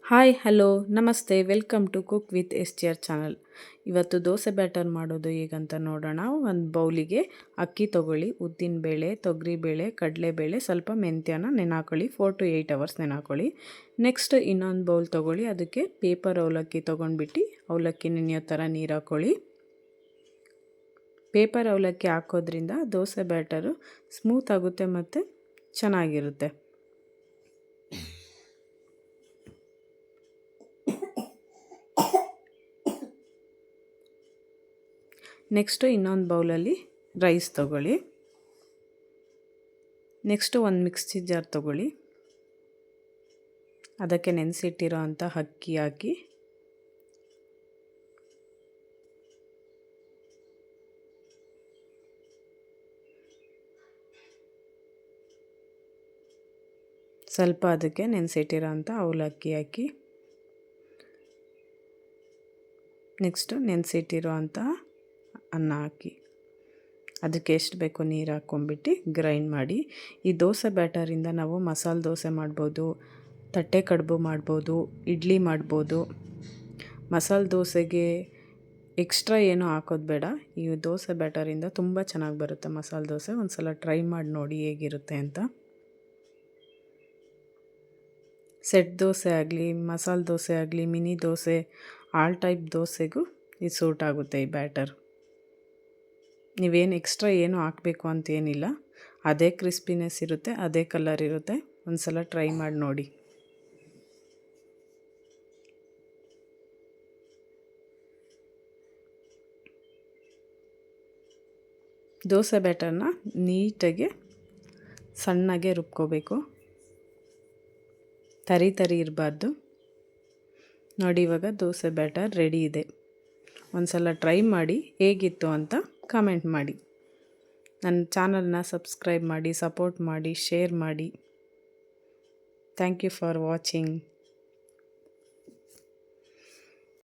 Hi hello ನಮಸ್ತೆ welcome to cook with S T R channel. ಇವತ್ತು dosa batter ಮಾಡೋದು ಹೇಗಂತ ನೋಡೋಣ. ಒಂದು ಬೌಲಿಗೆ ಅಕ್ಕಿ ತೊಗೊಳ್ಳಿ, ಉದ್ದಿನಬೇಳೆ, ತೊಗರಿಬೇಳೆ, ಕಡಲೆಬೇಳೆ, ಸ್ವಲ್ಪ ಮೆಂತ್ಯನ ನೆನಾಕೊಳ್ಳಿ. 4 to 8 hours ನೆನಾಕೊಳ್ಳಿ. ನೆಕ್ಸ್ಟ್ ಇನ್ನೊಂದು ಬೌಲ್ ತೊಗೊಳ್ಳಿ, ಅದಕ್ಕೆ ಪೇಪರ್ ಅವಲಕ್ಕಿ ತೊಗೊಂಡ್ಬಿಟ್ಟು ಅವಲಕ್ಕಿ ನೆನೆಯೋ ಥರ ನೀರು ಹಾಕ್ಕೊಳ್ಳಿ. ಪೇಪರ್ ಅವಲಕ್ಕಿ ಹಾಕೋದ್ರಿಂದ ದೋಸೆ ಬ್ಯಾಟರು ಸ್ಮೂತ್ ಆಗುತ್ತೆ ಮತ್ತು ಚೆನ್ನಾಗಿರುತ್ತೆ. ನೆಕ್ಸ್ಟು ಇನ್ನೊಂದು ಬೌಲಲ್ಲಿ ರೈಸ್ ತೊಗೊಳ್ಳಿ. ನೆಕ್ಸ್ಟು ಒಂದು ಮಿಕ್ಸಿ ಜಾರ್ ತೊಗೊಳ್ಳಿ, ಅದಕ್ಕೆ ನೆನೆಸಿಟ್ಟಿರೋ ಅಂಥ ಅಕ್ಕಿ ಹಾಕಿ ಸ್ವಲ್ಪ ಅದಕ್ಕೆ ನೆನೆಸಿಟ್ಟಿರೋ ಅಂಥ ಅವಲಕ್ಕಿ ಹಾಕಿ, ನೆಕ್ಸ್ಟು ನೆನೆಸಿಟ್ಟಿರೋ ಅಂಥ ಅನ್ನ ಹಾಕಿ, ಅದಕ್ಕೆ ಎಷ್ಟು ಬೇಕೋ ನೀರು ಹಾಕ್ಕೊಂಬಿಟ್ಟು ಗ್ರೈಂಡ್ ಮಾಡಿ. ಈ ದೋಸೆ ಬ್ಯಾಟರಿಂದ ನಾವು ಮಸಾಲೆ ದೋಸೆ ಮಾಡ್ಬೋದು, ತಟ್ಟೆ ಕಡುಬು ಮಾಡ್ಬೋದು, ಇಡ್ಲಿ ಮಾಡ್ಬೋದು. ಮಸಾಲೆ ದೋಸೆಗೆ ಎಕ್ಸ್ಟ್ರಾ ಏನೂ ಹಾಕೋದು ಬೇಡ. ಈ ದೋಸೆ ಬ್ಯಾಟರಿಂದ ತುಂಬ ಚೆನ್ನಾಗಿ ಬರುತ್ತೆ ಮಸಾಲೆ ದೋಸೆ. ಒಂದು ಸಲ ಟ್ರೈ ಮಾಡಿ ನೋಡಿ ಹೇಗಿರುತ್ತೆ ಅಂತ. ಸೆಟ್ ದೋಸೆ ಆಗಲಿ, ಮಸಾಲೆ ದೋಸೆ ಆಗಲಿ, ಮಿನಿ ದೋಸೆ, ಆಲ್ ಟೈಪ್ ದೋಸೆಗೂ ಇದು ಸೂಟ್ ಆಗುತ್ತೆ ಈ ಬ್ಯಾಟರ್. ನೀವೇನು ಎಕ್ಸ್ಟ್ರಾ ಏನು ಹಾಕಬೇಕು ಅಂತೇನಿಲ್ಲ, ಅದೇ ಕ್ರಿಸ್ಪಿನೆಸ್ ಇರುತ್ತೆ, ಅದೇ ಕಲರ್ ಇರುತ್ತೆ. ಒಂದು ಸಲ ಟ್ರೈ ಮಾಡಿ ನೋಡಿ. ದೋಸೆ ಬ್ಯಾಟರ್ನ ನೀಟಾಗಿ ಸಣ್ಣಗೆ ರುಬ್ಕೋಬೇಕು, ತರಿ ಇರಬಾರ್ದು. ನೋಡಿ, ಇವಾಗ ದೋಸೆ ಬ್ಯಾಟರ್ ರೆಡಿ ಇದೆ. ಒಂದು ಸಲ ಟ್ರೈ ಮಾಡಿ ಹೇಗಿತ್ತು ಅಂತ ಕಮೆಂಟ್ ಮಾಡಿ. ನನ್ನ ಚಾನಲ್ನ ಸಬ್ಸ್ಕ್ರೈಬ್ ಮಾಡಿ, ಸಪೋರ್ಟ್ ಮಾಡಿ, ಶೇರ್ ಮಾಡಿ. Thank you for watching.